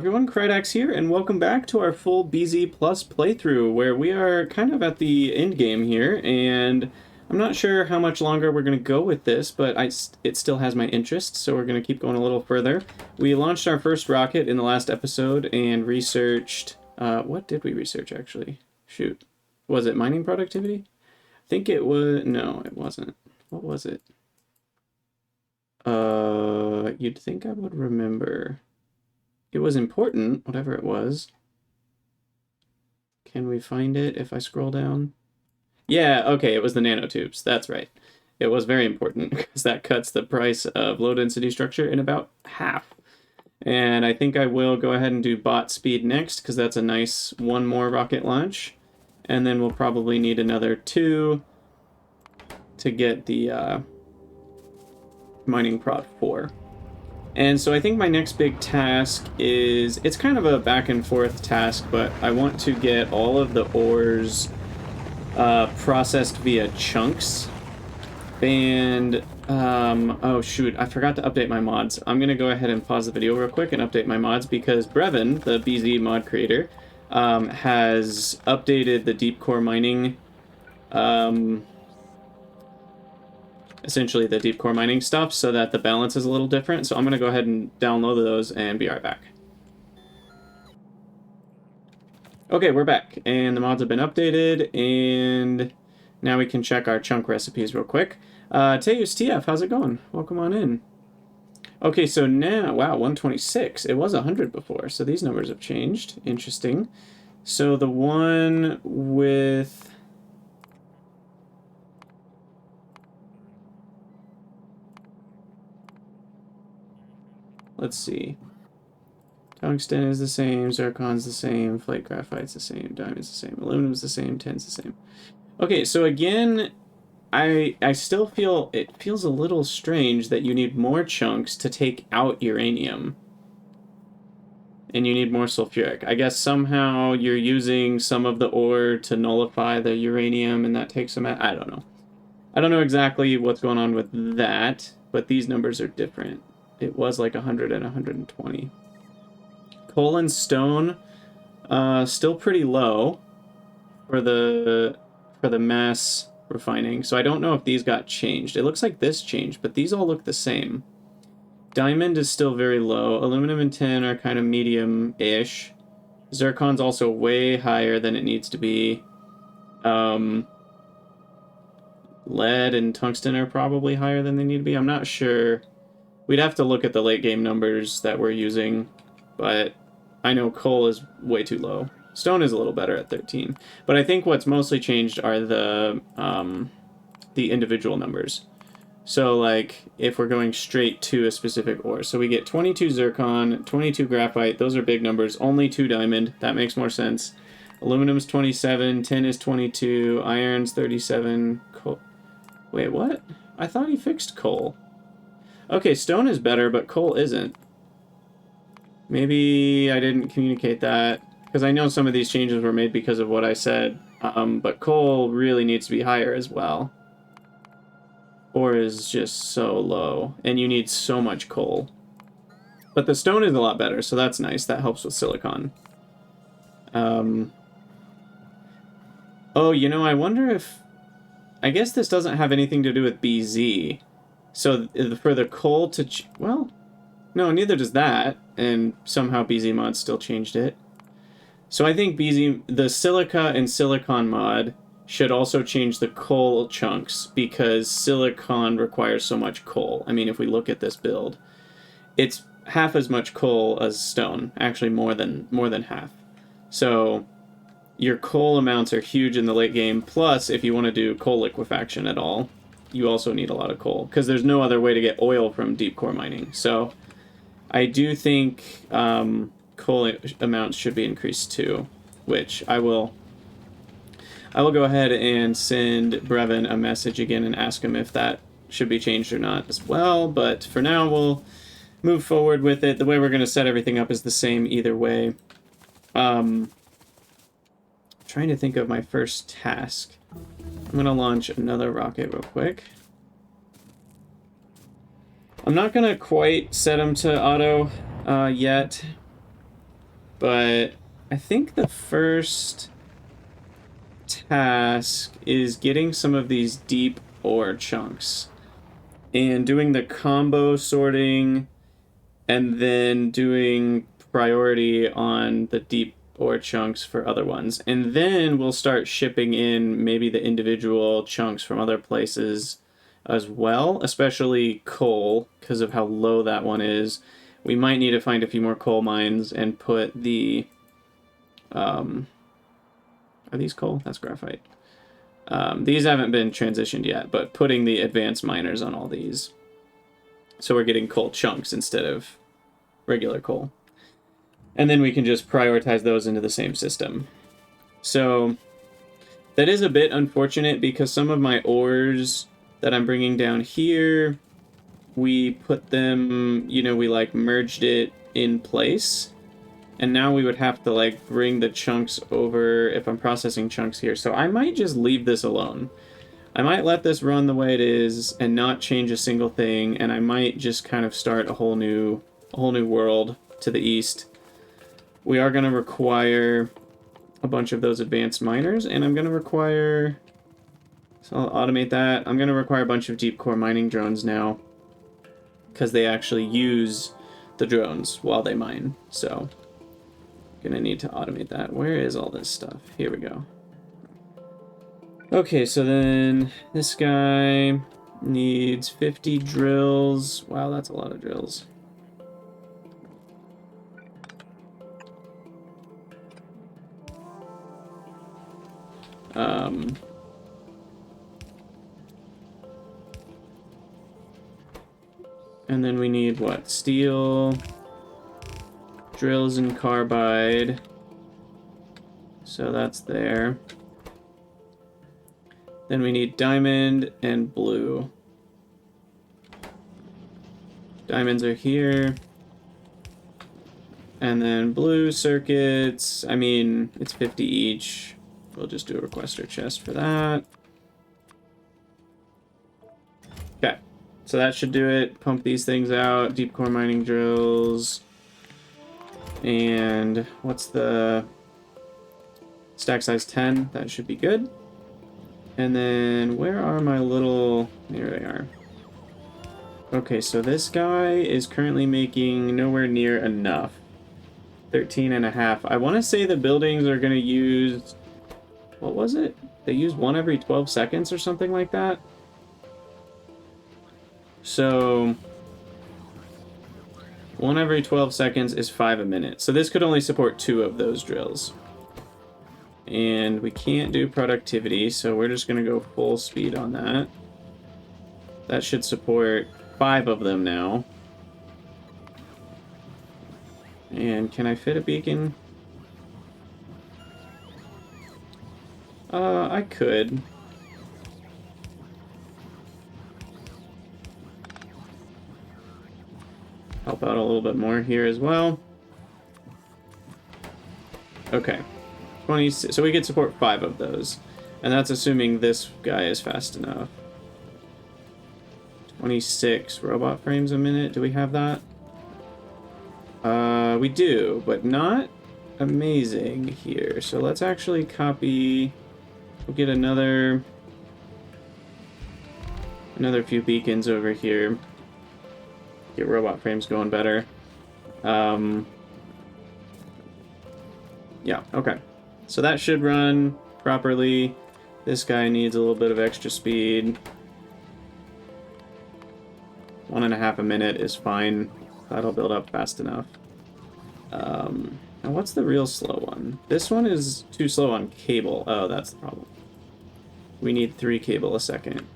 Everyone, Krydax here, and welcome back to our full BZ Plus playthrough, where we are kind of at the end game here, and I'm not sure how much longer we're going to go with this, but it still has my interest, so we're going to keep going a little further. We launched our first rocket in the last episode and researched... what did we research, actually? Shoot. Was it mining productivity? I think it was... No, it wasn't. What was it? You'd think I would remember... It was important, whatever it was. Can we find it if I scroll down? Yeah, okay, it was the nanotubes. That's right. It was very important because that cuts the price of low density structure in about half. And I think I will go ahead and do bot speed next because that's a nice one more rocket launch. And then we'll probably need another 2 to get the mining prod 4. And so I think my next big task is, it's kind of a back and forth task, but I want to get all of the ores processed via chunks. And, oh shoot, I forgot to update my mods. I'm going to go ahead and pause the video real quick and update my mods because Brevin, the BZ mod creator, has updated the deep core mining, essentially the deep core mining stuff so that the balance is a little different. So I'm going to go ahead and download those and be right back. Okay, we're back, and the mods have been updated, and now we can check our chunk recipes real quick. Teus TF, how's it going? Welcome on in. Okay, so now, wow, 126. It was 100 before, so these numbers have changed. Interesting. So the one with... Let's see. Tungsten is the same, zircon's the same, flake graphite's the same, diamond's the same, aluminum's the same, tin's the same. Okay, so again, I still feel, it feels a little strange that you need more chunks to take out uranium. And you need more sulfuric. I guess somehow you're using some of the ore to nullify the uranium and that takes some out. I don't know. I don't know exactly what's going on with that, but these numbers are different. It was like 100 and 120. Coal and stone, still pretty low for the mass refining. So I don't know if these got changed. It looks like this changed, but these all look the same. Diamond is still very low. Aluminum and tin are kind of medium-ish. Zircon's also way higher than it needs to be. Lead and tungsten are probably higher than they need to be. I'm not sure. We'd have to look at the late game numbers that we're using, but I know coal is way too low. Stone is a little better at 13. But I think what's mostly changed are the individual numbers. So, like, if we're going straight to a specific ore. So we get 22 zircon, 22 graphite. Those are big numbers. Only 2 diamond. That makes more sense. Aluminum's 27. Tin is 22. Iron's 37. Coal. Wait, what? I thought he fixed coal. Okay, stone is better, but coal isn't. Maybe I didn't communicate that, because I know some of these changes were made because of what I said, but coal really needs to be higher as well. Ore is just so low, and you need so much coal. But the stone is a lot better, so that's nice. That helps with silicon. Oh, you know, I wonder if... I guess this doesn't have anything to do with BZ. So for the coal to... well, no, neither does that. And somehow BZ mod still changed it. So I think BZ... the silica and silicon mod should also change the coal chunks because silicon requires so much coal. I mean, if we look at this build, it's half as much coal as stone. Actually, more than half. So your coal amounts are huge in the late game. Plus, if you want to do coal liquefaction at all, you also need a lot of coal because there's no other way to get oil from deep core mining. So I do think coal amounts should be increased too, which I will go ahead and send Brevin a message again and ask him if that should be changed or not as well. But for now, we'll move forward with it. The way we're going to set everything up is the same either way. Trying to think of my first task. I'm going to launch another rocket real quick. I'm not going to quite set them to auto yet. But I think the first task is getting some of these deep ore chunks and doing the combo sorting and then doing priority on the deep ore chunks for other ones. And then we'll start shipping in maybe the individual chunks from other places as well, especially coal, because of how low that one is. We might need to find a few more coal mines and put the... are these coal? That's graphite. These haven't been transitioned yet, but putting the advanced miners on all these. So we're getting coal chunks instead of regular coal. And then we can just prioritize those into the same system. So that is a bit unfortunate because some of my ores that I'm bringing down here, we put them, you know, we like merged it in place. And now we would have to like bring the chunks over if I'm processing chunks here. So I might just leave this alone. I might let this run the way it is and not change a single thing. And I might just kind of start a whole new world to the east. We are going to require a bunch of those advanced miners, and I'm going to require... So I'll automate that. I'm going to require a bunch of deep core mining drones now, because they actually use the drones while they mine. So, going to need to automate that. Where is all this stuff? Here we go. Okay, so then this guy needs 50 drills. Wow, that's a lot of drills. And then we need, what, steel, drills and carbide. So that's there. Then we need diamond and blue. Diamonds are here. And then blue circuits, I mean, it's 50 each. We'll just do a requester chest for that. Okay, so that should do it. Pump these things out. Deep core mining drills. And what's the stack size 10? That should be good. And then where are my little... There they are. Okay, so this guy is currently making nowhere near enough. 13.5. I want to say the buildings are going to use... What was it? They use one every 12 seconds or something like that. So... one every 12 seconds is 5 a minute. So this could only support 2 of those drills. And we can't do productivity, so we're just going to go full speed on that. That should support 5 of them now. And can I fit a beacon? I could. Help out a little bit more here as well. Okay. 20, so we could support 5 of those. And that's assuming this guy is fast enough. 26 robot frames a minute. Do we have that? We do, but not amazing here. So let's actually copy... We'll get another few beacons over here. Get robot frames going better. Yeah, okay. So that should run properly. This guy needs a little bit of extra speed. 1.5 a minute is fine. That'll build up fast enough. Now what's the real slow one? This one is too slow on cable. Oh, that's the problem. We need 3 cable a second.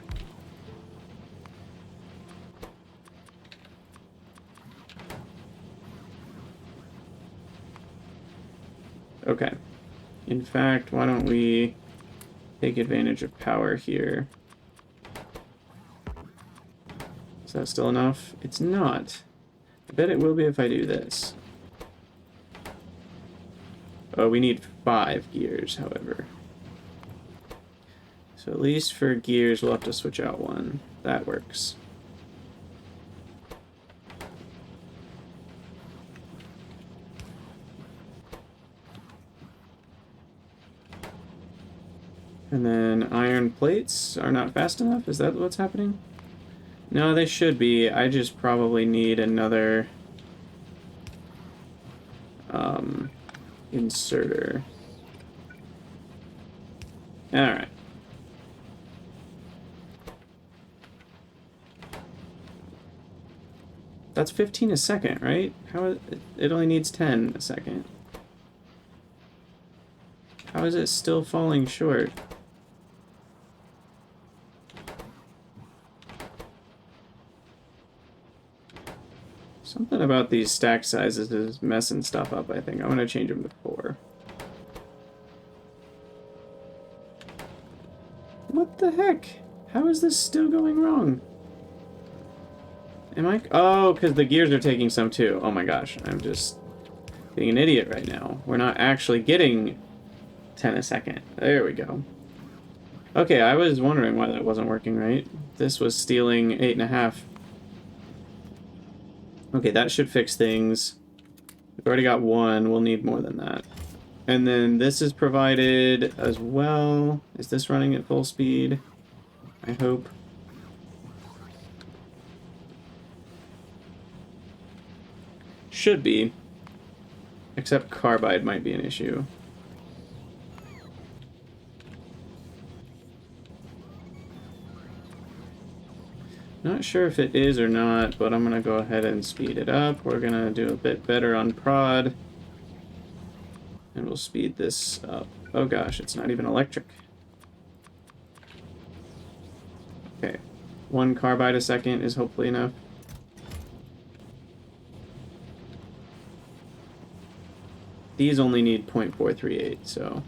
Okay. In fact, why don't we take advantage of power here? Is that still enough? It's not. I bet it will be if I do this. Oh, we need 5 gears, however. So at least for gears, we'll have to switch out 1. That works. And then iron plates are not fast enough? Is that what's happening? No, they should be. I just probably need another inserter. Alright. That's 15 a second, right? It only needs 10 a second. How is it still falling short? Something about these stack sizes is messing stuff up, I think. I'm going to change them to 4. What the heck? How is this still going wrong? Am I... Oh, because the gears are taking some too. Oh my gosh, I'm just being an idiot right now. We're not actually getting 10 a second. There we go. Okay, I was wondering why that wasn't working right. This was stealing 8.5. Okay, that should fix things. We've already got 1. We'll need more than that. And then this is provided as well. Is this running at full speed? I hope. Should be. Except carbide might be an issue. Not sure if it is or not, but I'm going to go ahead and speed it up. We're going to do a bit better on prod. And we'll speed this up. Oh gosh, it's not even electric. Okay. 1 carbide a second is hopefully enough. These only need 0.438, so...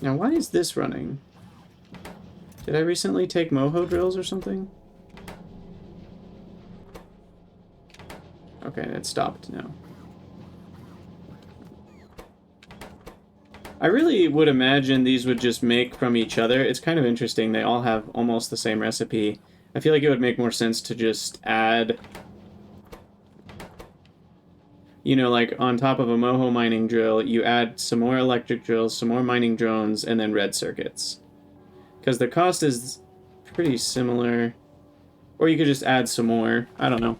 Now, why is this running? Did I recently take moho drills or something? Okay, it stopped now. I really would imagine these would just make from each other. It's kind of interesting. They all have almost the same recipe. I feel like it would make more sense to just add... You know, like, on top of a moho mining drill, you add some more electric drills, some more mining drones, and then red circuits. Because the cost is pretty similar. Or you could just add some more. I don't know.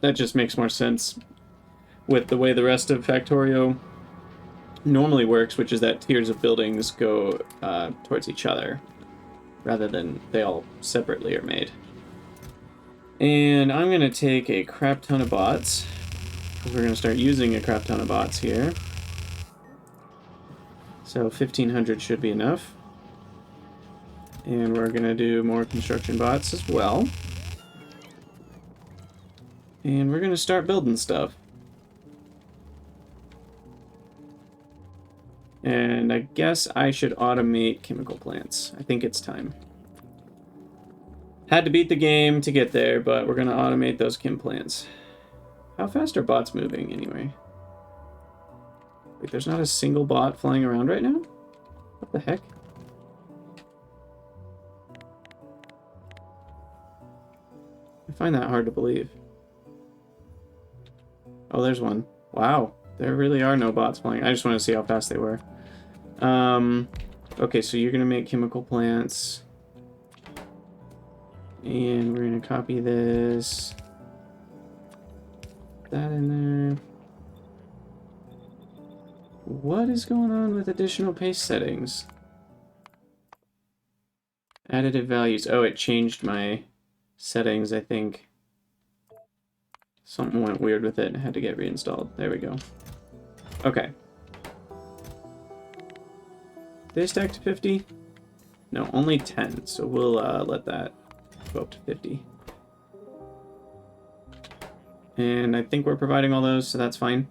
That just makes more sense with the way the rest of Factorio normally works, which is that tiers of buildings go towards each other, rather than they all separately are made. And I'm going to take a crap ton of bots. We're going to start using a crap ton of bots here. So 1,500 should be enough. And we're going to do more construction bots as well. And we're going to start building stuff. And I guess I should automate chemical plants. I think it's time. Had to beat the game to get there, but we're going to automate those chem plants. How fast are bots moving, anyway? Wait, there's not a single bot flying around right now? What the heck? I find that hard to believe. Oh, there's one. Wow. There really are no bots flying. I just want to see how fast they were. Okay, so you're going to make chemical plants. And we're going to copy this. That in there. What is going on with additional paste settings? Additive values. Oh, it changed my settings, I think. Something went weird with it and had to get reinstalled. There we go. Okay. Did they stack to 50? No, only 10, so we'll let that go up to 50. And I think we're providing all those, so that's fine.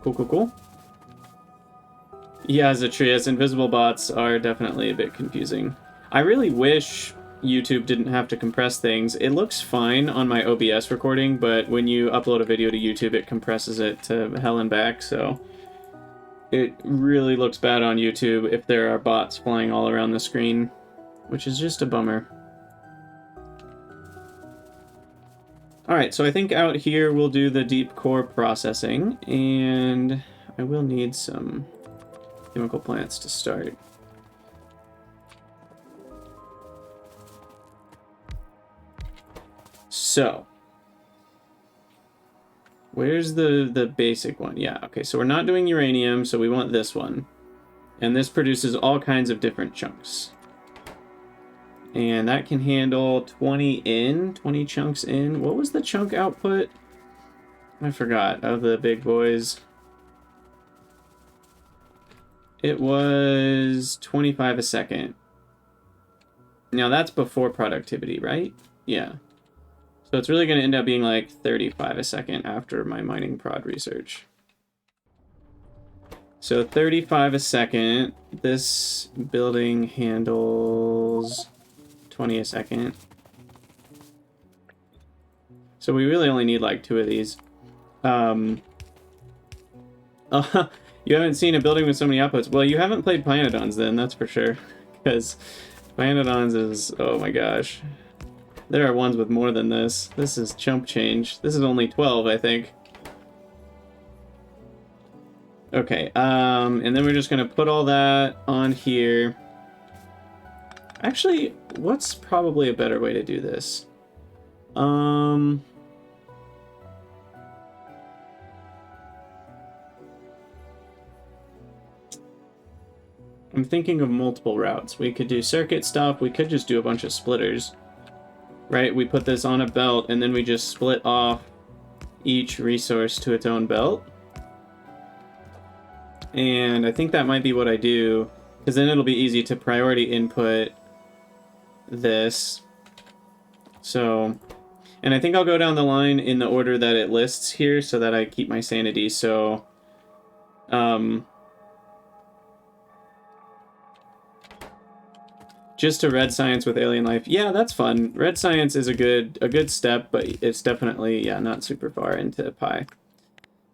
Cool, cool, cool. Yeah, Zatrius, invisible bots are definitely a bit confusing. I really wish YouTube didn't have to compress things. It looks fine on my OBS recording, but when you upload a video to YouTube, it compresses it to hell and back, so... It really looks bad on YouTube if there are bots flying all around the screen, which is just a bummer. Alright, so I think out here we'll do the deep core processing, and I will need some chemical plants to start. So, where's the basic one? Yeah, okay, so we're not doing uranium, so we want this one. And this produces all kinds of different chunks. And that can handle 20 chunks in. What was the chunk output? I forgot, of the big boys. It was 25 a second. Now that's before productivity, right? Yeah. So it's really going to end up being like 35 a second after my mining prod research. So 35 a second. This building handles 20 a second. So we really only need like 2 of these. You haven't seen a building with so many outputs. Well, you haven't played Planodons then, that's for sure. Because Planodons is, oh my gosh. There are ones with more than this. This is chump change. This is only 12, I think. Okay, and then we're just gonna put all that on here. Actually, what's probably a better way to do this? I'm thinking of multiple routes. We could do circuit stuff, we could just do a bunch of splitters. Right, we put this on a belt, and then we just split off each resource to its own belt. And I think that might be what I do, because then it'll be easy to priority input this. So, and I think I'll go down the line in the order that it lists here so that I keep my sanity. So, just to red science with alien life. Yeah, that's fun. Red science is a good step, but it's definitely, yeah, not super far into pi.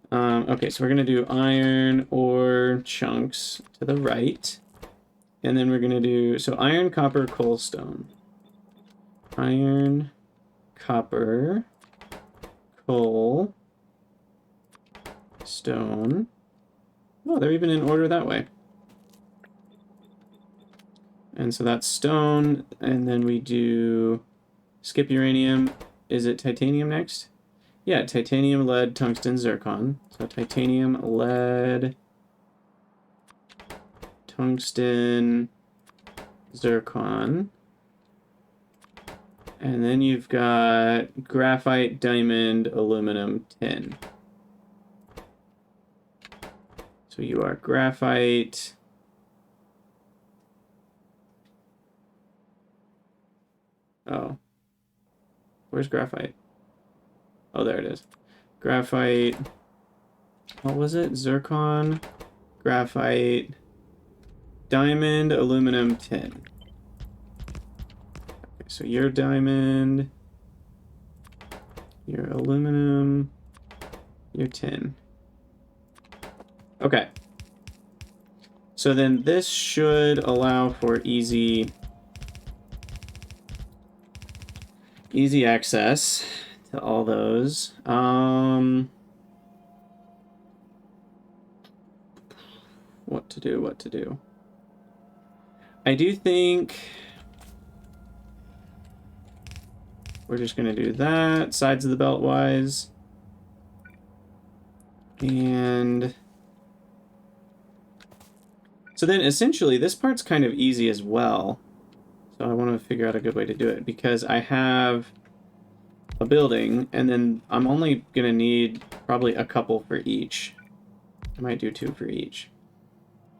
Okay, so we're going to do iron ore chunks to the right. And then we're going to do, so iron, copper, coal, stone. Iron, copper, coal, stone. Oh, they're even in order that way. And so that's stone, and then we do skip uranium. Is it titanium next? Yeah, titanium, lead, tungsten, zircon. So titanium, lead, tungsten, zircon. And then you've got graphite, diamond, aluminum, tin. So you are graphite. Oh. Where's graphite? Oh, there it is. Graphite. What was it? Zircon, graphite, diamond, aluminum, tin. Okay, so your diamond, your aluminum, your tin. Okay. So then this should allow for easy access to all those. What to do. I do think we're just going to do that, sides of the belt wise. And so then essentially this part's kind of easy as well. So I want to figure out a good way to do it, because I have a building, and then I'm only going to need probably a couple for each. I might do 2 for each.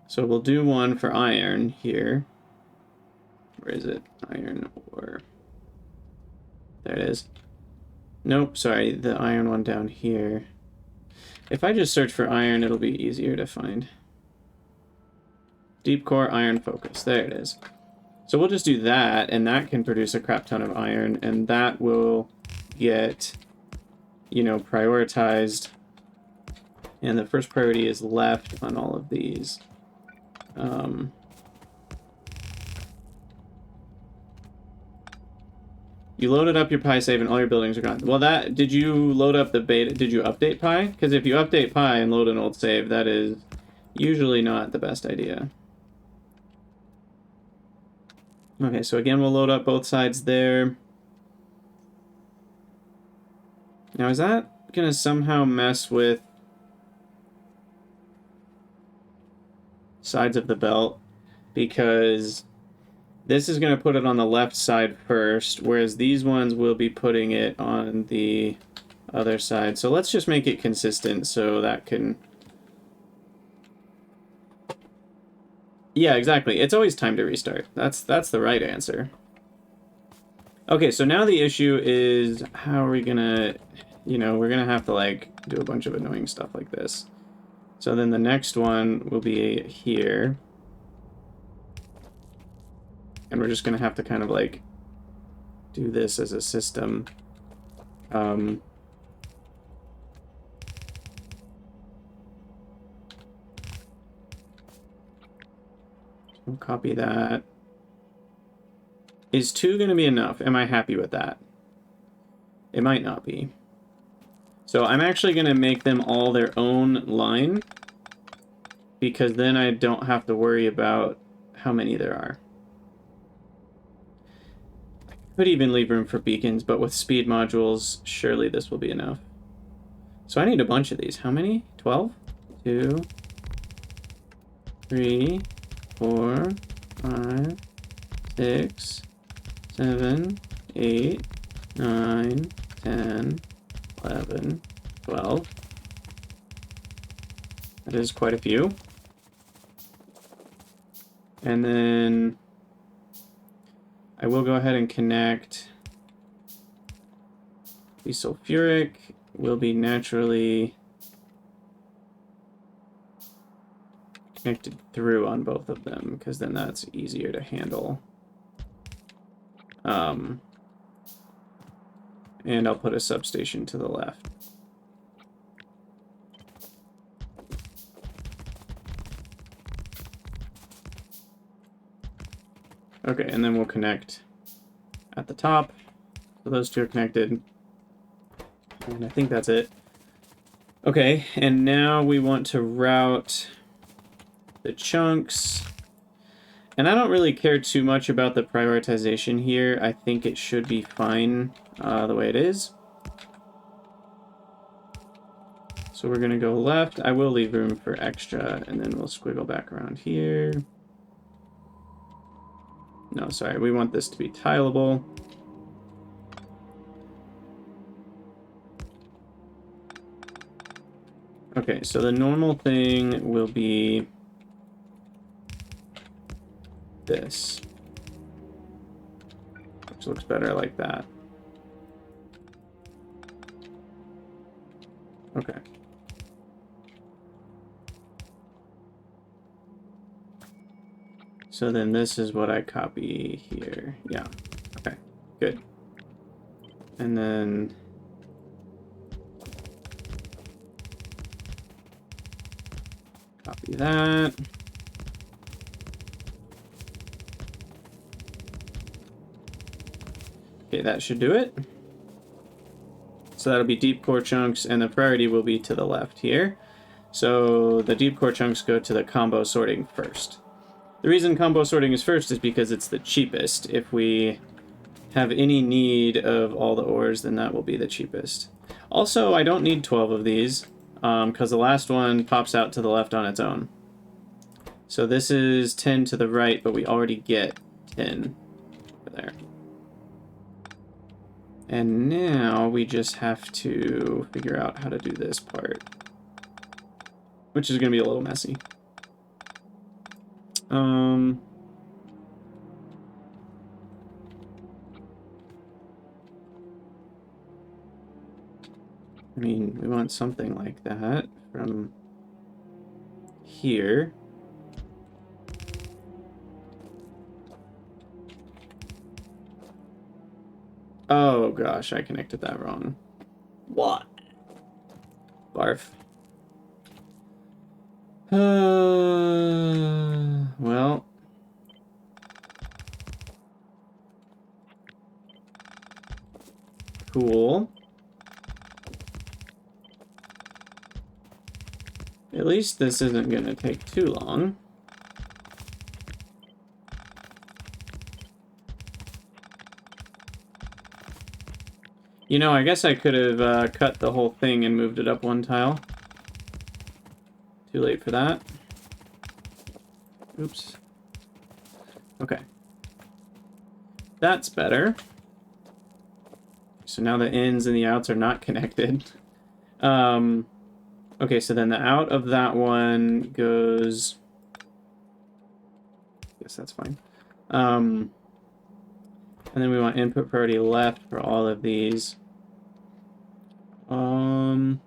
So we'll do 1 for iron here. Where is it? Iron ore. There it is. Nope, sorry, the iron one down here. If I just search for iron, it'll be easier to find. Deep core iron focus. There it is. So we'll just do that, and that can produce a crap ton of iron, and that will get, you know, prioritized. And the first priority is left on all of these. You loaded up your Pi save and all your buildings are gone. Well, that... Did you load up the beta... Did you update Pi? Because if you update Pi and load an old save, that is usually not the best idea. Okay, so again, we'll load up both sides there. Now, is that going to somehow mess with sides of the belt? Because this is going to put it on the left side first, whereas these ones will be putting it on the other side. So let's just make it consistent so that can... Yeah, exactly. It's always time to restart. That's the right answer. Okay, so now the issue is how are we gonna... You know, we're gonna have to, like, do a bunch of annoying stuff like this. So then the next one will be here. And we're just gonna have to kind of, like, do this as a system. We'll copy that. Is 2 going to be enough? Am I happy with that? It might not be. So I'm actually going to make them all their own line, because then I don't have to worry about how many there are. I could even leave room for beacons, but with speed modules, surely this will be enough. So I need a bunch of these. How many? 12? 2, 3, 4, 5, 6, 7, 8, 9, 10, 11, 12. That is quite a few. And then I will go ahead and connect. The sulfuric will be naturally connected through on both of them, because then that's easier to handle. And I'll put a substation to the left. Okay, and then we'll connect at the top. So those two are connected. And I think that's it. Okay, and now we want to route the chunks. And I don't really care too much about the prioritization here. I think it should be fine the way it is. So we're going to go left. I will leave room for extra, and then we'll squiggle back around here. No, sorry, we want this to be tileable. Okay, so the normal thing will be this, which looks better like that. Okay. So then this is what I copy here. Yeah. Okay, good. And then copy that. Okay, that should do it. So that'll be deep core chunks, and the priority will be to the left here. So the deep core chunks go to the combo sorting first. The reason combo sorting is first is because it's the cheapest. If we have any need of all the ores, then that will be the cheapest. Also, I don't need 12 of these, because the last one pops out to the left on its own. So this is 10 to the right, but we already get 10 over there. And now we just have to figure out how to do this part, which is going to be a little messy. I mean, we want something like that from here. Oh gosh, I connected that wrong. What? Barf. Well. Cool. At least this isn't going to take too long. You know, I guess I could have cut the whole thing and moved it up one tile. Too late for that. Oops. Okay. That's better. So now the ins and the outs are not connected. Okay, so then the out of that one goes... I guess that's fine. And then we want input priority left for all of these. And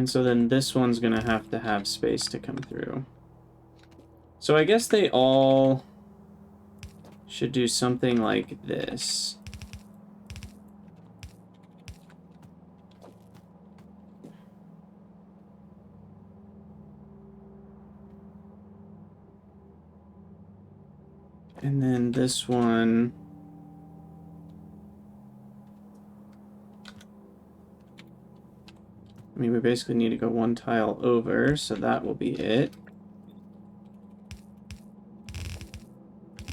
so then this one's gonna have to have space to come through. So I guess they all should do something like this. And then this one... I mean, we basically need to go one tile over, so that will be it.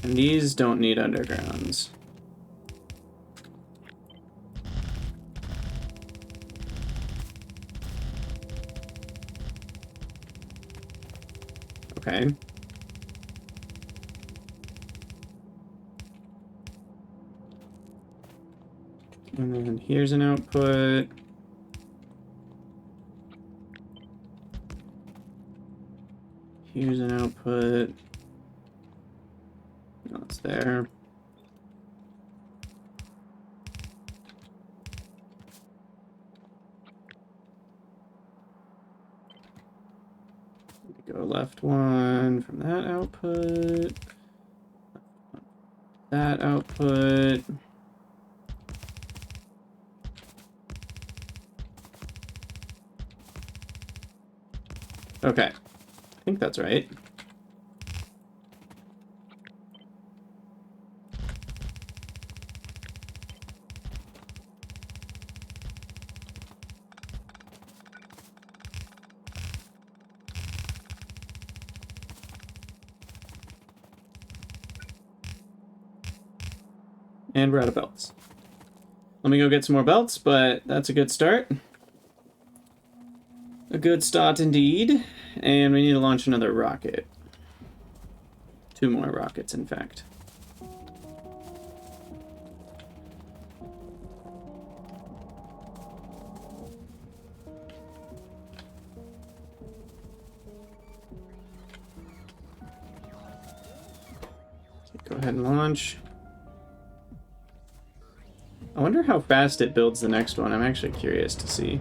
And these don't need undergrounds. Okay. And then here's an output. Here's an output. No, it's there. Go left one from that output. That output. Okay. I think that's right. And we're out of belts. Let me go get some more belts, but that's a good start. A good start indeed. And we need to launch another rocket. 2 more rockets, in fact. Go ahead and launch. I wonder how fast it builds the next one. I'm actually curious to see.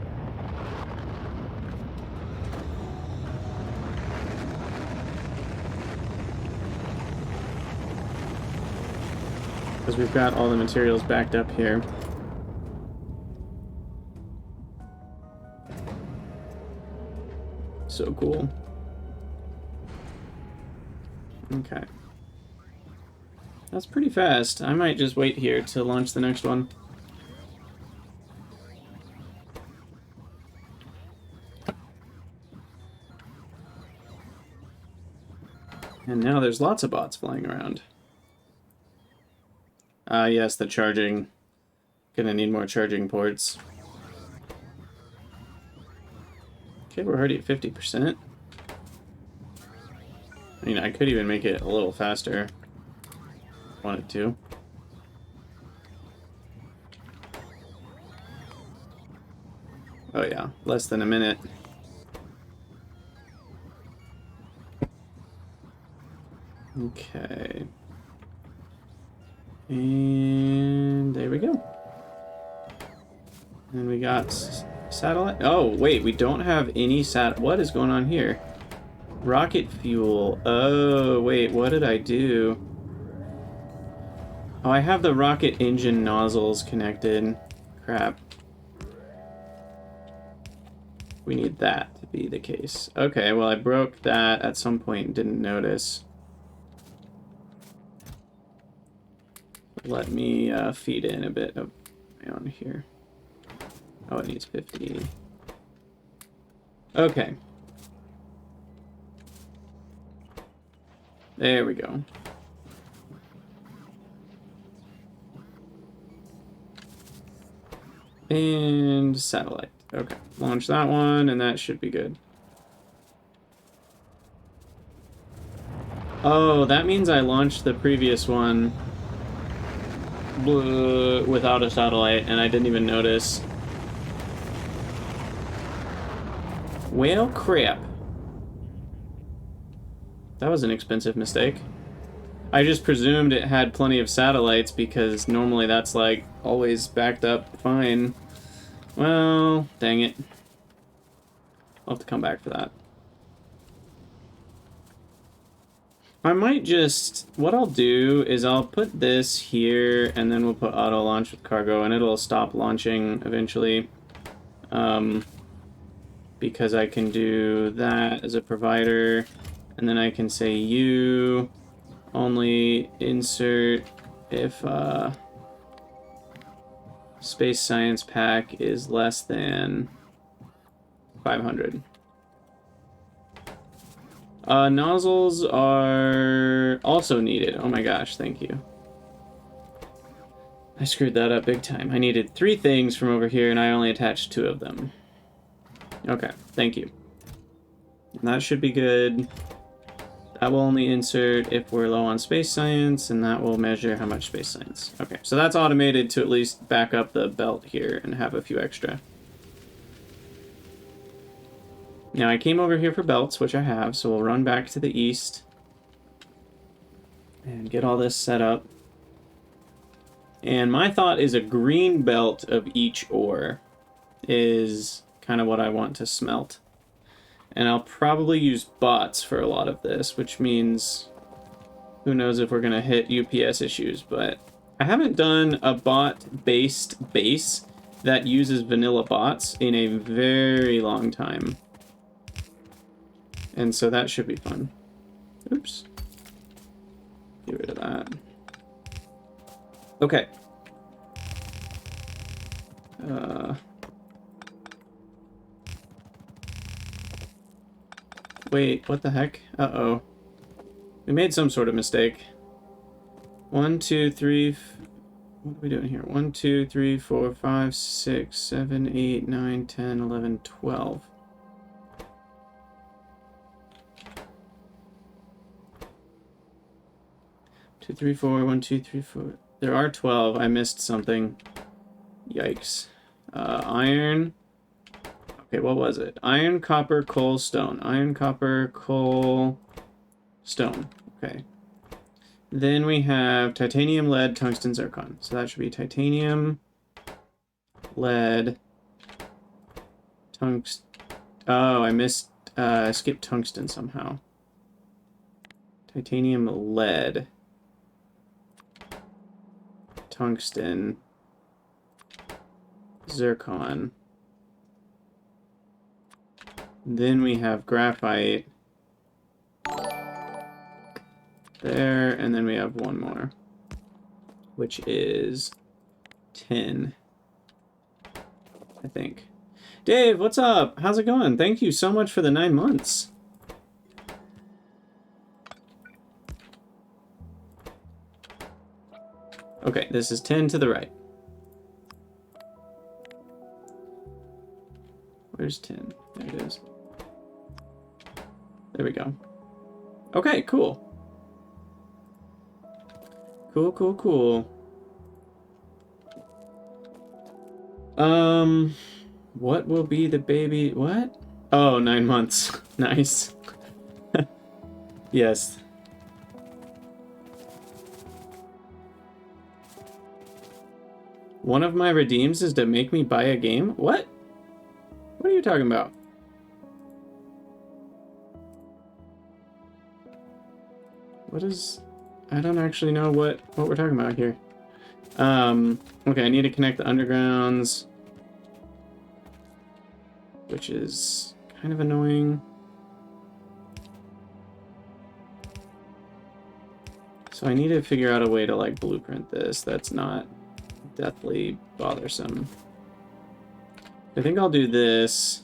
Because we've got all the materials backed up here. So cool. Okay. That's pretty fast. I might just wait here to launch the next one. And now there's lots of bots flying around. Yes, the charging. Gonna need more charging ports. Okay, we're already at 50%. I mean, I could even make it a little faster. Wanted to. Oh yeah, less than a minute. Okay. And there we go. And we got satellite. Oh, wait, we don't have any what is going on here? Rocket fuel. Oh, wait, what did I do? Oh, I have the rocket engine nozzles connected. Crap. We need that to be the case. Okay, well, I broke that at some point and didn't notice. let me feed in a bit of my own here. Oh, it needs 50. Okay. There we go. And satellite. Okay. Launch that one, and that should be good. Oh, that means I launched the previous one without a satellite, and I didn't even notice. Well, crap. That was an expensive mistake. I just presumed it had plenty of satellites because normally that's like always backed up fine. Well, dang it. I'll have to come back for that. I might just... What I'll do is I'll put this here, and then we'll put auto launch with cargo, and it'll stop launching eventually. Because I can do that as a provider, and then I can say you only insert if space science pack is less than 500. Nozzles are also needed. Oh my gosh, thank you. I screwed that up big time. I needed 3 things from over here, and I only attached 2 of them. Okay, thank you. And that should be good. That will only insert if we're low on space science, and that will measure how much space science. Okay, so that's automated to at least back up the belt here and have a few extra. Now, I came over here for belts, which I have, so we'll run back to the east and get all this set up. And my thought is a green belt of each ore is kind of what I want to smelt. And I'll probably use bots for a lot of this, which means who knows if we're going to hit UPS issues, but I haven't done a bot-based base that uses vanilla bots in a very long time. And so that should be fun. Oops. Get rid of that. Okay. Wait, what the heck? Uh-oh. We made some sort of mistake. 1, 2, 3... What are we doing here? 1, 2, 3, 4, 5, 6, 7, 8, 9, 10, 11, 12. 2, 3, 4, 1, 2, 3, 4. There are 12. I missed something. Yikes. Iron. Okay, what was it? Iron, copper, coal, stone. Iron, copper, coal, stone. Okay. Then we have titanium, lead, tungsten, zircon. So that should be titanium, lead, tungsten. Oh, I skipped tungsten somehow. Titanium, lead, tungsten, zircon. Then we have graphite. There, and then we have one more, which is 10, I think. Dave, what's up? How's it going? Thank you so much for the 9 months. Okay, this is 10 to the right. Where's 10? There it is. There we go. Okay, cool. Cool. What will be the baby? What? Oh, 9 months. Nice. Yes. One of my redeems is to make me buy a game? What? What are you talking about? What is... I don't actually know what we're talking about here. Okay, I need to connect the undergrounds, which is kind of annoying. So I need to figure out a way to, like, blueprint this that's not deathly bothersome. I think I'll do this.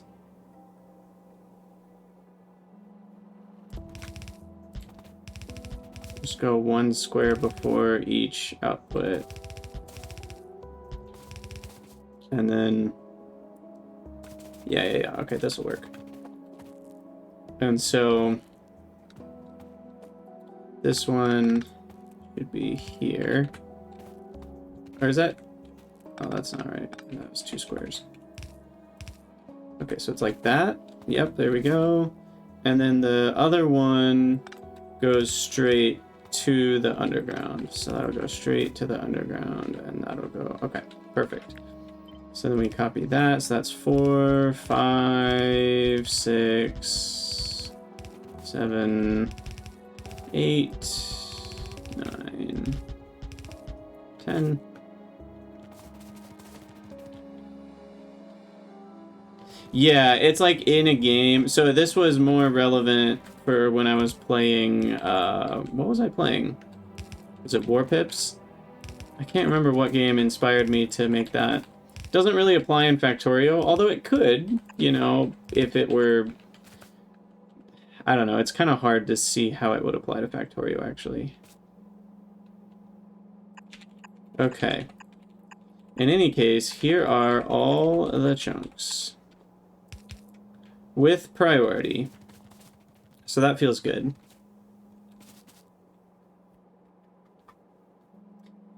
Just go 1 square before each output. And then... Yeah. Okay, this will work. And so... This one should be here. Or is that... Oh, that's not right. That was 2 squares. Okay, so it's like that. Yep, there we go. And then the other one goes straight to the underground. So that'll go straight to the underground, and that'll go... Okay, perfect. So then we copy that. So that's 4, 5, 6, 7, 8, 9, 10. Yeah, it's like in a game. So this was more relevant for when I was playing, what was I playing? Was it War Pips? I can't remember what game inspired me to make that. Doesn't really apply in Factorio, although it could, you know, if it were... I don't know, it's kind of hard to see how it would apply to Factorio, actually. Okay. In any case, here are all the chunks. With priority. So that feels good.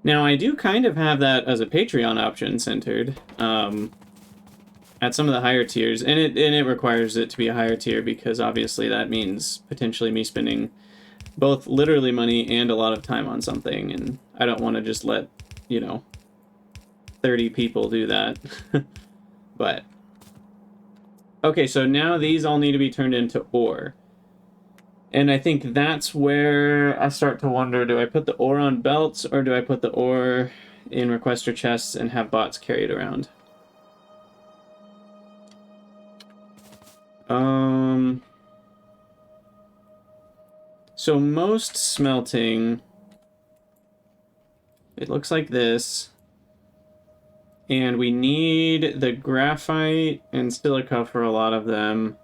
Now, I do kind of have that as a Patreon option centered at some of the higher tiers, and it requires it to be a higher tier because obviously that means potentially me spending both literally money and a lot of time on something, and I don't want to just let, you know, 30 people do that. But okay, so now these all need to be turned into ore. And I think that's where I start to wonder, do I put the ore on belts or do I put the ore in requester chests and have bots carry it around? So most smelting, it looks like this. And we need the graphite and silica for a lot of them.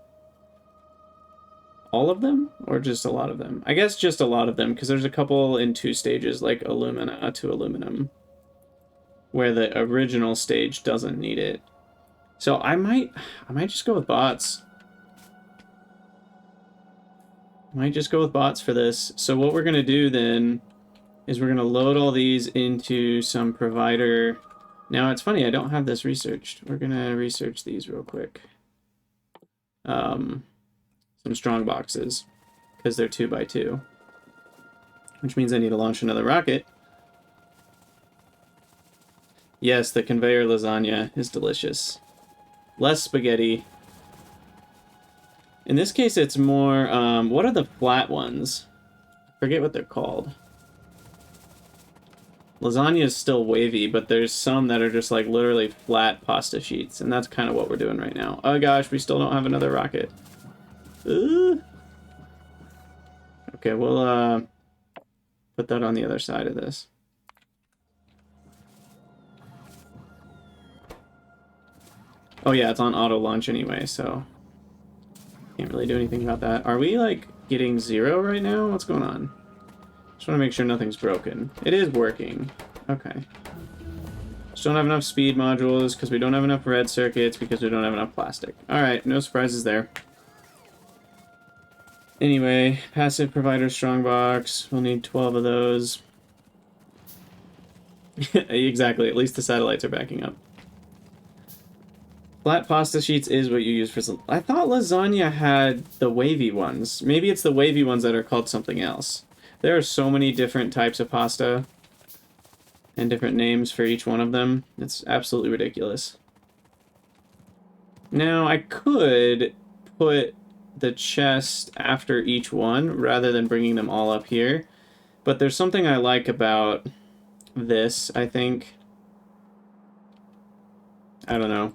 All of them? Or just a lot of them? I guess just a lot of them, because there's a couple in 2 stages, like alumina to aluminum, where the original stage doesn't need it. So I might just go with bots. I might just go with bots for this. So what we're going to do then is we're going to load all these into some provider. Now, it's funny, I don't have this researched. We're going to research these real quick. Some strong boxes, because they're 2x2. Which means I need to launch another rocket. Yes, the conveyor lasagna is delicious. Less spaghetti. In this case, it's more, what are the flat ones? I forget what they're called. Lasagna is still wavy, but there's some that are just like literally flat pasta sheets, and that's kind of what we're doing right now. Oh gosh, we still don't have another rocket. Okay, we'll put that on the other side of this. Oh yeah, it's on auto launch anyway, so can't really do anything about that. Are we like getting 0 right now? What's going on? Just want to make sure nothing's broken. It is working. Okay. Just don't have enough speed modules because we don't have enough red circuits because we don't have enough plastic. Alright, no surprises there. Anyway, passive provider strongbox. We'll need 12 of those. Exactly, at least the satellites are backing up. Flat pasta sheets is what you use for... I thought lasagna had the wavy ones. Maybe it's the wavy ones that are called something else. There are so many different types of pasta and different names for each one of them. It's absolutely ridiculous. Now, I could put the chest after each one rather than bringing them all up here, but there's something I like about this, I think. I don't know.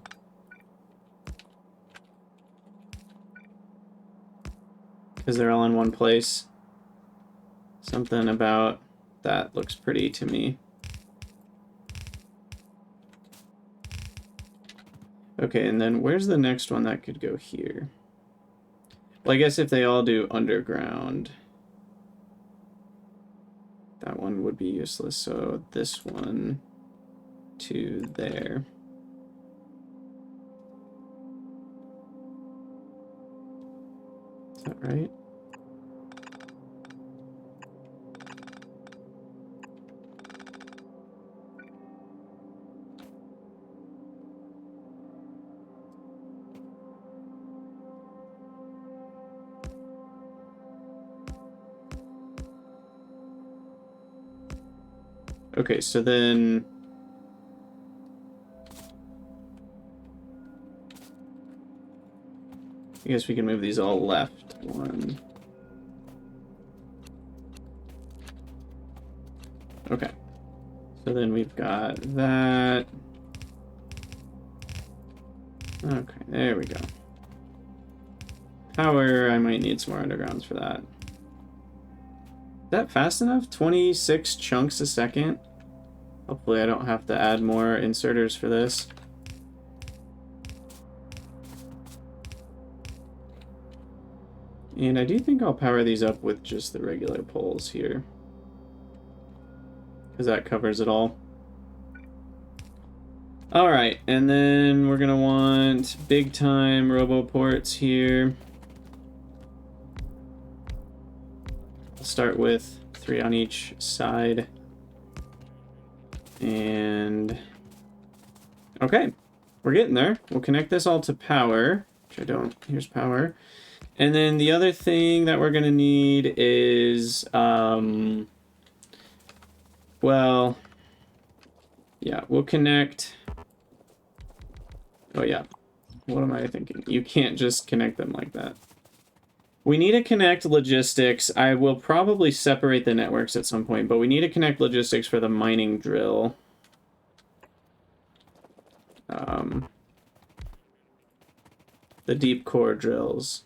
Because they're all in one place. Something about That looks pretty to me. Okay, and then where's the next one that could go here? Well, I guess if they all do underground, that one would be useless. So this one to there. Is that right? Okay, so then I guess we can move these all left. One. Okay. So then we've got that. Okay, there we go. Power, I might need some more undergrounds for that. Is that fast enough? 26 chunks a second? Hopefully I don't have to add more inserters for this. And I do think I'll power these up with just the regular poles here, because that covers it all. Alright, and then we're gonna want big time roboports here. I'll start with 3 on each side. And okay, we're getting there. We'll connect this all to power, which I don't. Here's power. And then the other thing that we're gonna need is well, yeah, we'll connect. Oh yeah, what am I thinking? You can't just connect them like that. We need to connect logistics. I will probably separate the networks at some point, but we need to connect logistics for the mining drill. The deep core drills.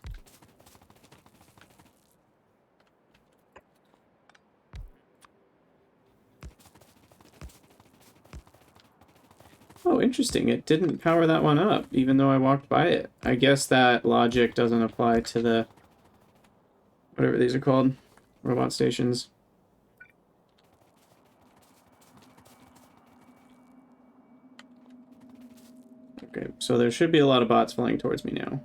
Oh, interesting. It didn't power that one up, even though I walked by it. I guess that logic doesn't apply to the... whatever these are called. Robot stations. Okay, so there should be a lot of bots flying towards me now.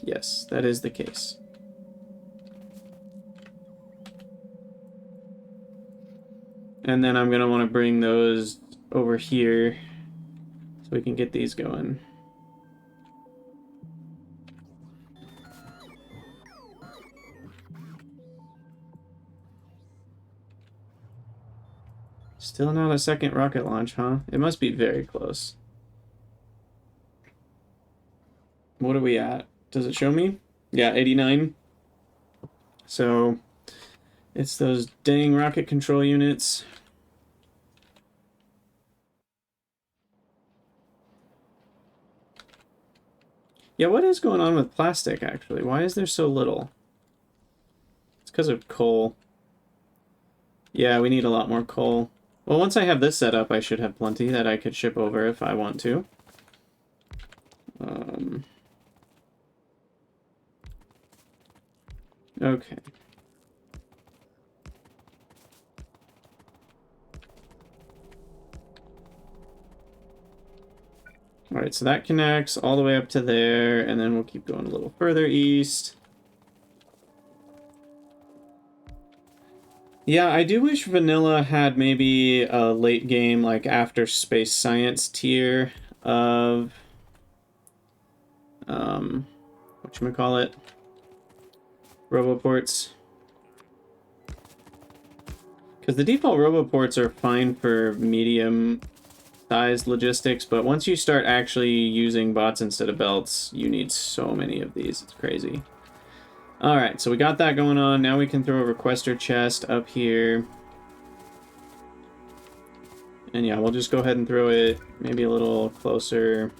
Yes, that is the case. And then I'm going to want to bring those over here so we can get these going. Still not a second rocket launch, huh? It must be very close. What are we at? Does it show me? Yeah, 89. So it's those dang rocket control units. Yeah, what is going on with plastic, actually? Why is there so little? It's because of coal. Yeah, we need a lot more coal. Well, once I have this set up, I should have plenty that I could ship over if I want to. Okay. Alright, so that connects all the way up to there, and then we'll keep going a little further east. Yeah, I do wish Vanilla had maybe a late game, like after space science tier of whatchamacallit, roboports. Because the default roboports are fine for medium-sized logistics, but once you start actually using bots instead of belts, you need so many of these. It's crazy. Alright, so we got that going on. Now we can throw a requester chest up here. And yeah, we'll just go ahead and throw it maybe a little closer.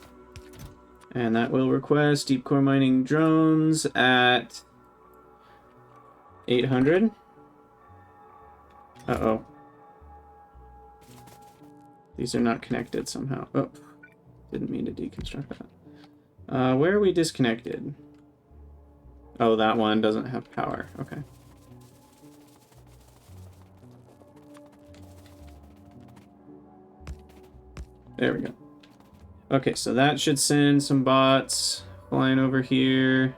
And that will request deep core mining drones at 800. Uh-oh. These are not connected somehow. Oh, didn't mean to deconstruct that. Where are we disconnected? Oh, that one doesn't have power. Okay. There we go. Okay, so that should send some bots flying over here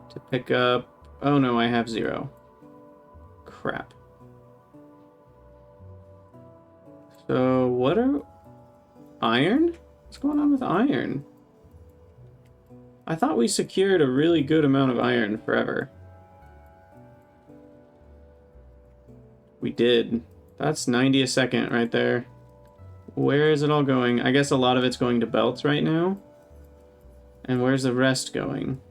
to pick up... Oh no, I have 0. Crap. So, what are... Iron? What's going on with iron? I thought we secured a really good amount of iron forever. We did. That's 90 a second right there. Where is it all going? I guess a lot of it's going to belts right now. And where's the rest going?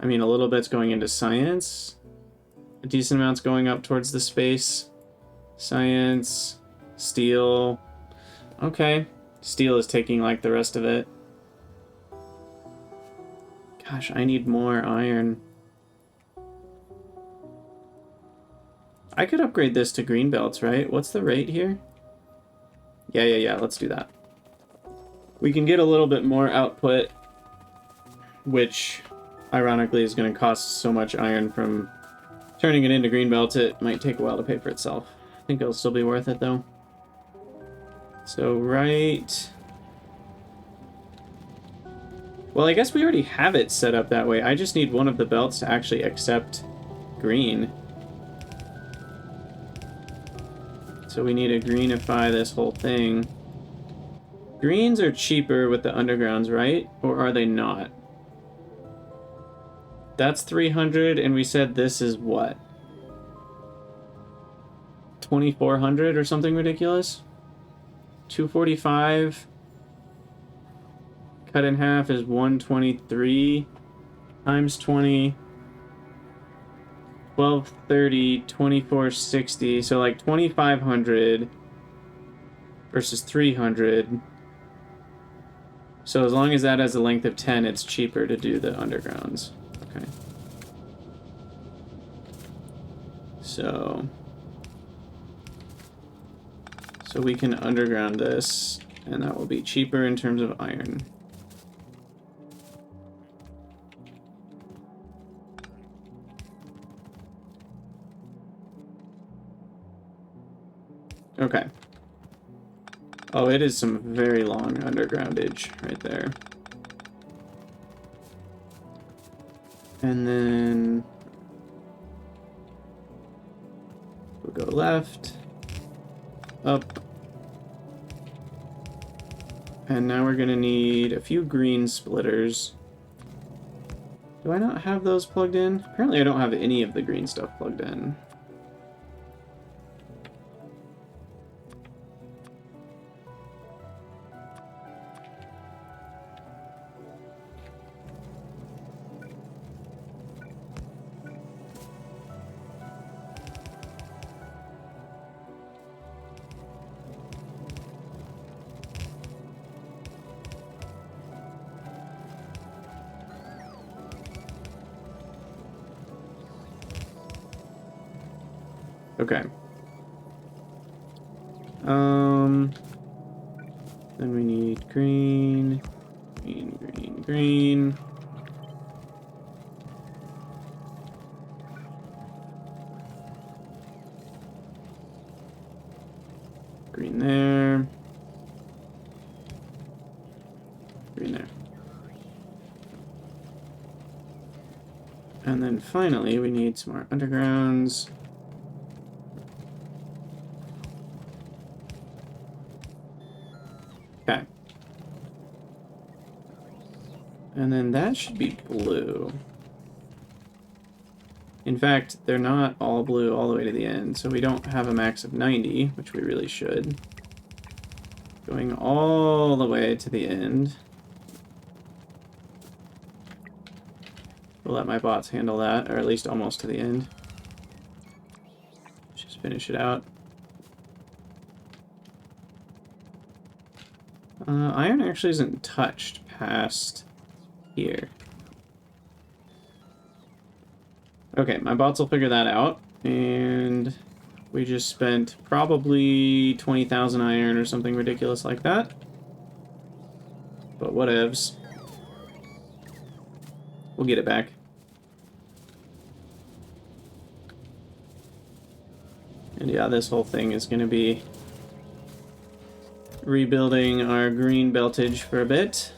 I mean, a little bit's going into science. A decent amount's going up towards the space. Science. Steel. Okay. Steel is taking like the rest of it. Gosh, I need more iron. I could upgrade this to green belts, right? What's the rate here? Yeah, let's do that. We can get a little bit more output, which ironically is going to cost so much iron from turning it into green belts, it might take a while to pay for itself. I think it'll still be worth it though. So right... Well, I guess we already have it set up that way. I just need one of the belts to actually accept green. So we need to greenify this whole thing. Greens are cheaper with the undergrounds, right? Or are they not? That's 300, and we said this is what? 2,400 or something ridiculous? 245 cut in half is 123 times 20. 1230, 2460, so like 2,500 versus 300. So as long as that has a length of 10, it's cheaper to do the undergrounds. Okay. So we can underground this, and that will be cheaper in terms of iron. Okay. Oh, it is some very long undergroundage right there. And then we'll go left, up, and now we're gonna need a few green splitters. Do I not have those plugged in? Apparently I don't have any of the green stuff plugged in. Okay. Then we need green, green, green, green. Green there. Green there. And then finally, we need some more undergrounds. Okay. And then that should be blue. In fact, they're not all blue all the way to the end, so we don't have a max of 90, which we really should. Going all the way to the end. We'll let my bots handle that, or at least almost to the end. Just finish it out. Iron actually isn't touched past here. Okay, my bots will figure that out. And we just spent probably 20,000 iron or something ridiculous like that. But whatevs. We'll get it back. And yeah, this whole thing is going to be rebuilding our green beltage for a bit.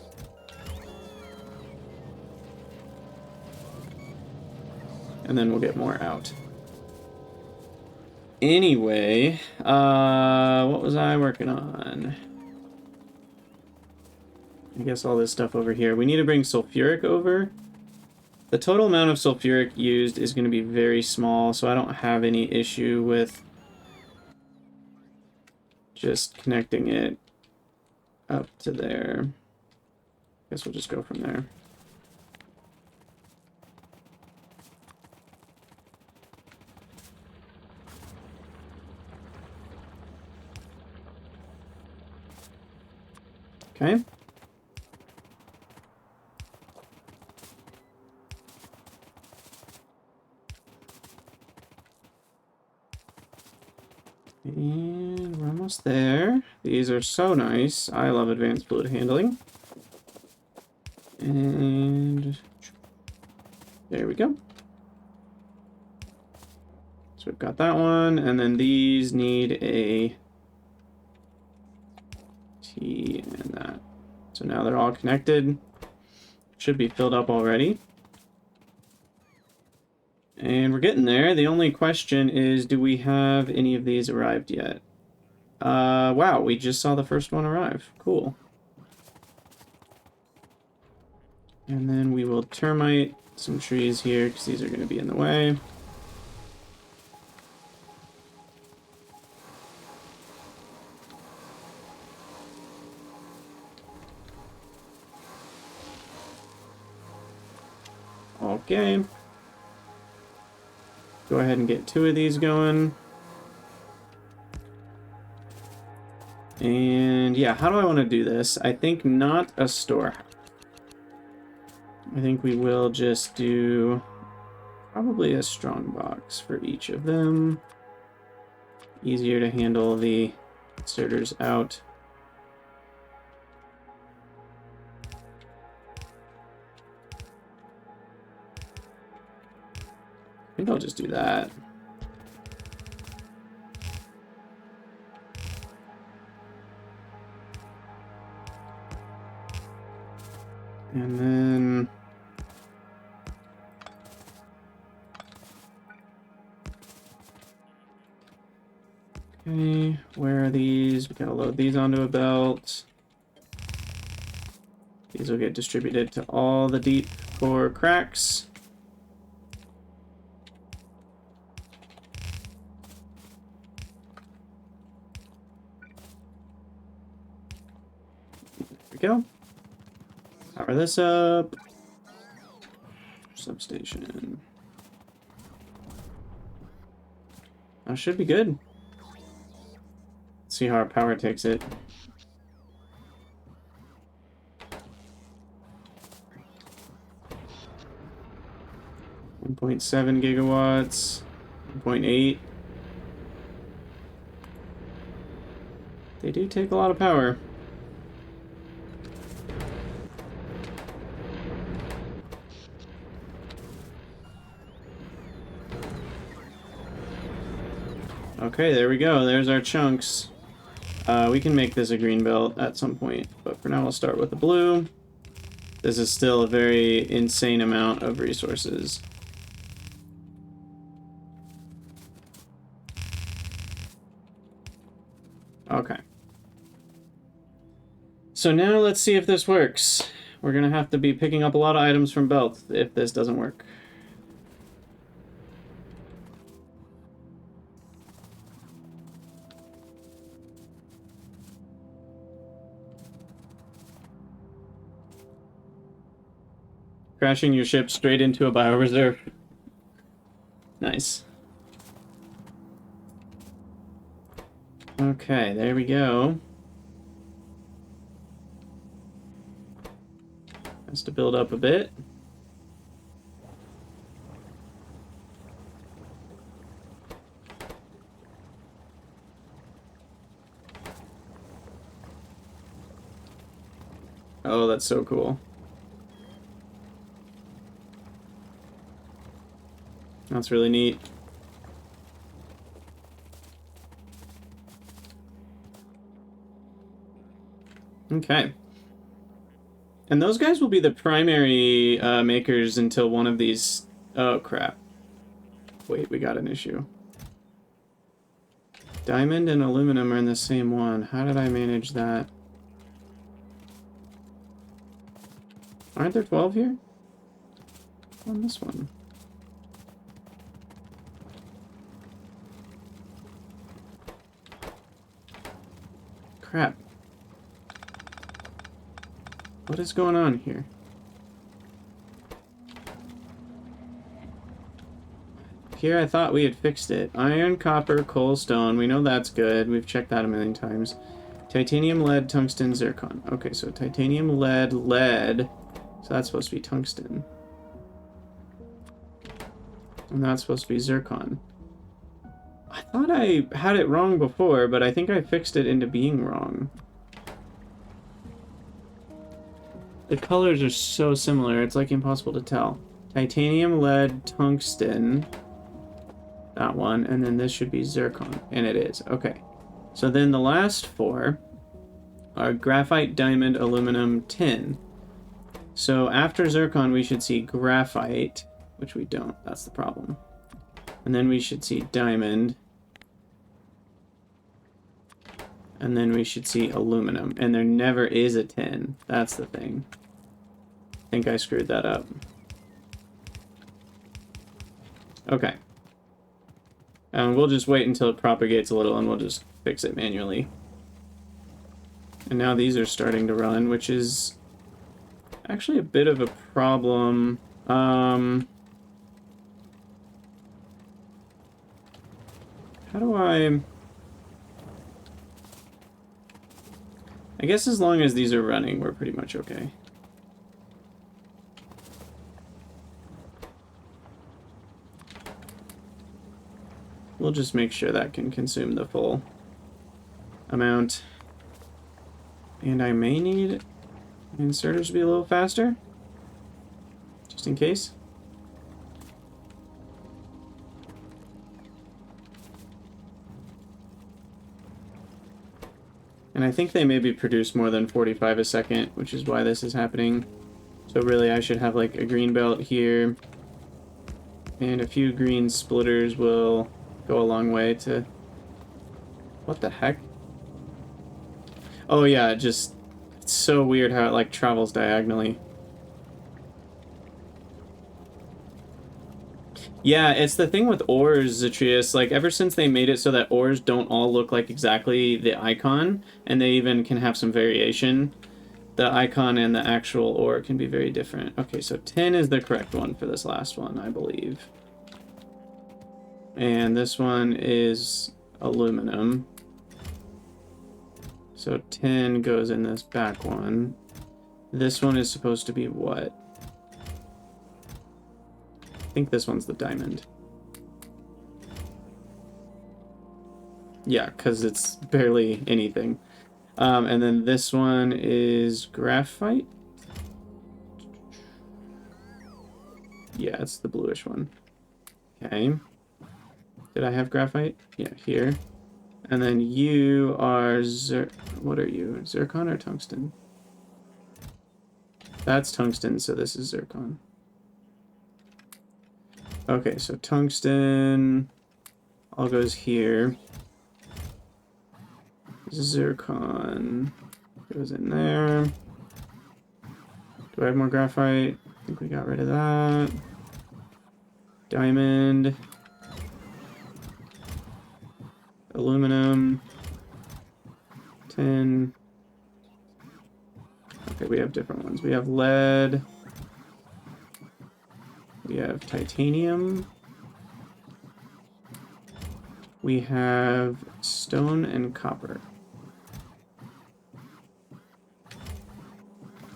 And then we'll get more out. Anyway, what was I working on? I guess all this stuff over here. We need to bring sulfuric over. The total amount of sulfuric used is going to be very small, so I don't have any issue with just connecting it up to there. Guess we'll just go from there. Okay. And we're almost there. These are so nice. I love advanced fluid handling. And there we go. So we've got that one, and then these need a T and that. So now they're all connected. Should be filled up already. And we're getting there. The only question is, do we have any of these arrived yet? Wow, we just saw the first one arrive. Cool. And then we will termite some trees here, because these are going to be in the way. Okay. Go ahead and get 2 of these going. And yeah, how do I want to do this? I think not a storehouse. I think we will just do probably a strong box for each of them. Easier to handle the inserters out. I think I'll just do that. And then okay, where are these? We gotta load these onto a belt. These will get distributed to all the deep core cracks. There we go. Power this up. Substation. That should be good. Let's see how our power takes it. .7 gigawatts. 1.8. They do take a lot of power. Okay, there we go. There's our chunks. We can make this a green belt at some point, but for now we'll start with the blue. This is still a very insane amount of resources. Okay. So now let's see if this works. We're gonna have to be picking up a lot of items from belt if this doesn't work. Crashing your ship straight into a bioreserve. Nice. Okay, there we go. Has to build up a bit. Oh, that's so cool. That's really neat. Okay. And those guys will be the primary makers until one of these... Oh, crap. Wait, we got an issue. Diamond and aluminum are in the same one. How did I manage that? Aren't there 12 here? On this one. Crap. What is going on here? Here I thought we had fixed it. Iron, copper, coal, stone. We know that's good. We've checked that a million times. Titanium, lead, tungsten, zircon. Okay, so titanium, lead, lead. So that's supposed to be tungsten. And that's supposed to be zircon. I thought I had it wrong before, but I think I fixed it into being wrong. The colors are so similar, it's like impossible to tell. Titanium, lead, tungsten. That one, and then this should be zircon. And it is. Okay. So then the last four are graphite, diamond, aluminum, tin. So after zircon, we should see graphite, which we don't. That's the problem. And then we should see diamond. And then we should see aluminum. And there never is a tin. That's the thing. I think I screwed that up. Okay. We'll just wait until it propagates a little and we'll just fix it manually. And now these are starting to run, which is actually a bit of a problem. How do I guess as long as these are running, we're pretty much okay. We'll just make sure that can consume the full amount. And I may need inserters to be a little faster, just in case. And I think they maybe produce more than 45 a second, which is why this is happening. So really I should have like a green belt here. And a few green splitters will go a long way to... What the heck? Oh yeah, it's so weird how it like travels diagonally. Yeah, it's the thing with ores, Zatreus. Like, ever since they made it so that ores don't all look like exactly the icon, and they even can have some variation, the icon and the actual ore can be very different. Okay, so 10 is the correct one for this last one, I believe. And this one is aluminum. So 10 goes in this back one. This one is supposed to be what? I think this one's the diamond. Yeah, because it's barely anything. And then this one is graphite. Yeah, it's the bluish one. Okay. Did I have graphite? Yeah, here. And then you are what are you? Zircon or tungsten? That's tungsten, so this is zircon. Okay, so tungsten all goes here. Zircon goes in there. Do I have more graphite? I think we got rid of that. Diamond. Aluminum. Tin. Okay, we have different ones. We have lead. We have titanium. We have stone and copper.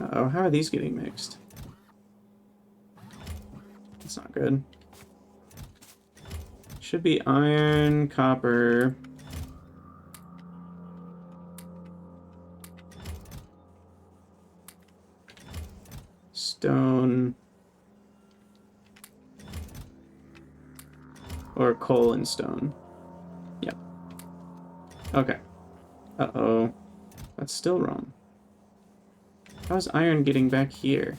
Uh-oh, how are these getting mixed? That's not good. Should be iron, copper. Or coal and stone. Yep. Okay. Uh-oh. That's still wrong. How's iron getting back here?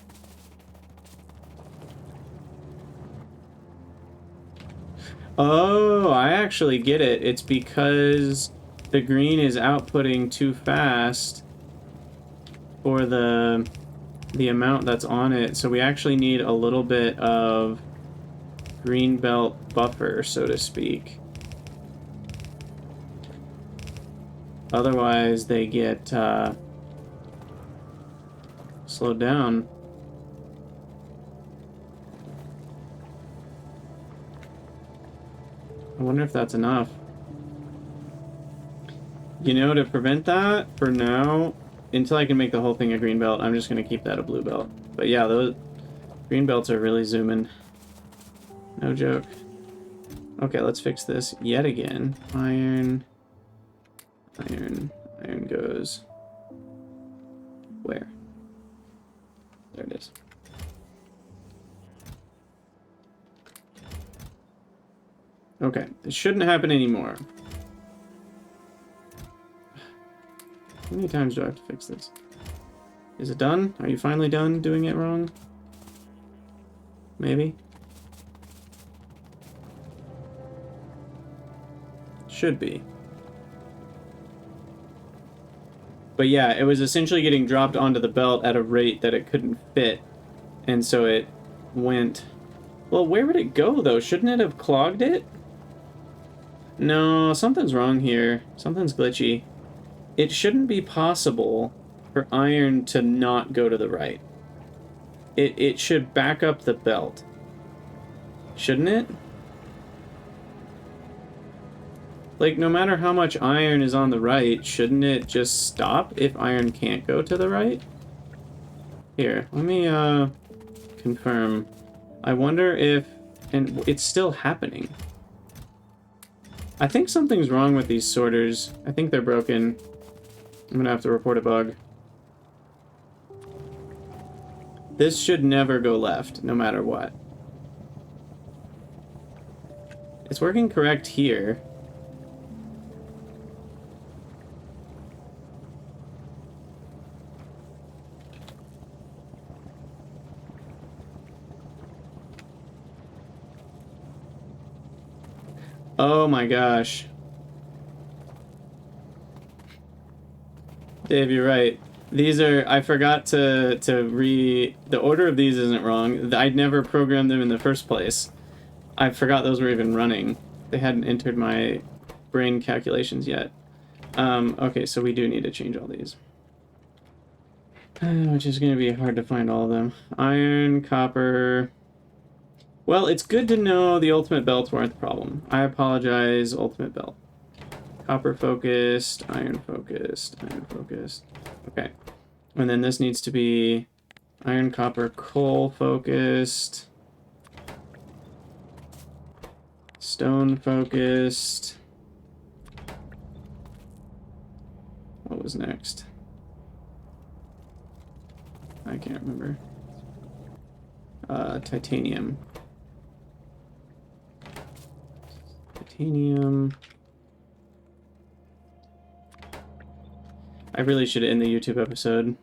Oh, I actually get it. It's because the green is outputting too fast for the amount that's on it. So we actually need a little bit of green belt buffer, so to speak. Otherwise, they get slowed down. I wonder if that's enough. You know, to prevent that, for now, until I can make the whole thing a green belt, I'm just going to keep that a blue belt. But yeah, those green belts are really zooming. No joke. Okay, let's fix this yet again. Iron. Iron. Iron goes... where? There it is. Okay, it shouldn't happen anymore. How many times do I have to fix this? Is it done? Are you finally done doing it wrong? Maybe? Should be. But yeah, it was essentially getting dropped onto the belt at a rate that it couldn't fit. And so it went... Well, where would it go, though? Shouldn't it have clogged it? No, something's wrong here. Something's glitchy. It shouldn't be possible for iron to not go to the right. It should back up the belt. Shouldn't it? Like, no matter how much iron is on the right, shouldn't it just stop if iron can't go to the right? Here, let me, confirm. I wonder if... And it's still happening. I think something's wrong with these sorters. I think they're broken. I'm gonna have to report a bug. This should never go left, no matter what. It's working correct here. Oh my gosh. Dave, you're right. These are... I forgot to the order of these isn't wrong. I'd never programmed them in the first place. I forgot those were even running. They hadn't entered my brain calculations yet. Okay, so we do need to change all these. Which is going to be hard to find all of them. Iron, copper... Well, it's good to know the ultimate belts weren't the problem. I apologize, ultimate belt. Copper focused, iron focused, iron focused. Okay. And then this needs to be iron, copper, coal focused. Stone focused. What was next? I can't remember. Titanium. Titanium. I really should end the YouTube episode.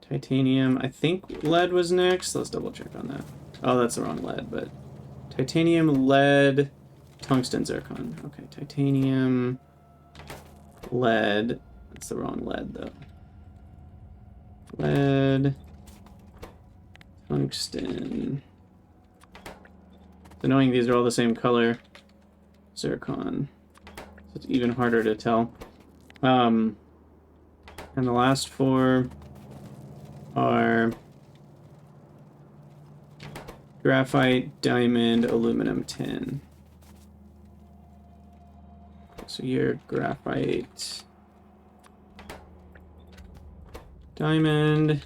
Titanium. I think lead was next. Let's double check on that. Oh, that's the wrong lead, but... Titanium, lead, tungsten, zircon. Okay, titanium, lead. That's the wrong lead, though. Lead, tungsten. It's annoying these are all the same color. Zircon. So it's even harder to tell. And the last four are graphite, diamond, aluminum, tin. So you're graphite, diamond,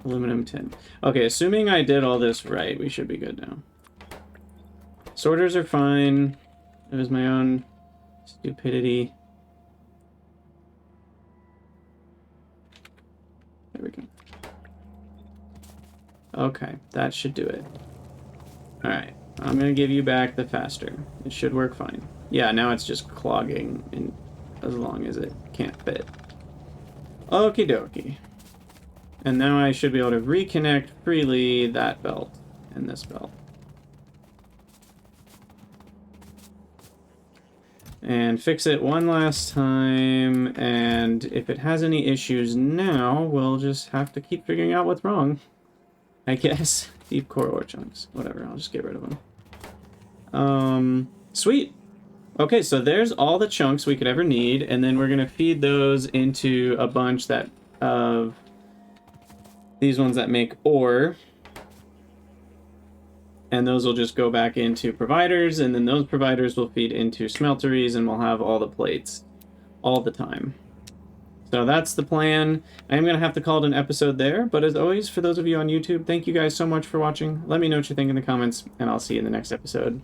aluminum, tin. Okay, assuming I did all this right, we should be good now. Sorters are fine. It was my own stupidity. There we go. Okay, that should do it. Alright, I'm gonna give you back the faster. It should work fine. Yeah, now it's just clogging in as long as it can't fit. Okie dokie. And now I should be able to reconnect freely that belt and this belt. And fix it one last time, and if it has any issues now, we'll just have to keep figuring out what's wrong. I guess. Deep core ore chunks. Whatever, I'll just get rid of them. Sweet! Okay, so there's all the chunks we could ever need, and then we're gonna feed those into a bunch that of these ones that make ore. And those will just go back into providers, and then those providers will feed into smelteries, and we'll have all the plates all the time. So that's the plan. I am going to have to call it an episode there, but as always, for those of you on YouTube, thank you guys so much for watching. Let me know what you think in the comments, and I'll see you in the next episode.